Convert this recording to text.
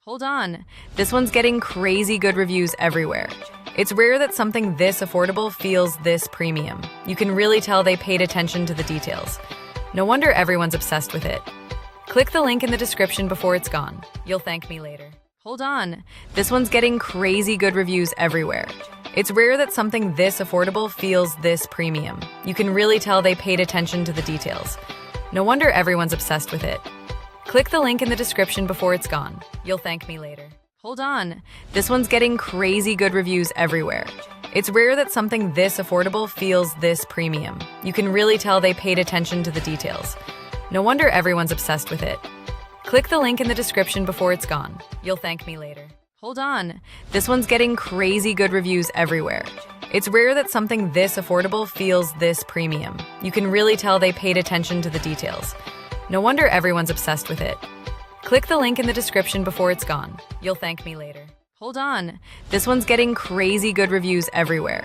Hold on. This one's getting crazy good reviews everywhere. It's rare that something this affordable feels this premium. You can really tell they paid attention to the details. No wonder everyone's obsessed with it. Click the link in the description before it's gone. You'll thank me later. Hold on. This one's getting crazy good reviews everywhere. It's rare that something this affordable feels this premium. You can really tell they paid attention to the details. No wonder everyone's obsessed with it. Click the link in the description before it's gone. You'll thank me later. Hold on. This one's getting crazy good reviews everywhere. It's rare that something this affordable feels this premium. You can really tell they paid attention to the details. No wonder everyone's obsessed with it. Click the link in the description before it's gone. You'll thank me later. Hold on. This one's getting crazy good reviews everywhere. It's rare that something this affordable feels this premium. You can really tell they paid attention to the details. No wonder everyone's obsessed with it. Click the link in the description before it's gone. You'll thank me later. Hold on. This one's getting crazy good reviews everywhere.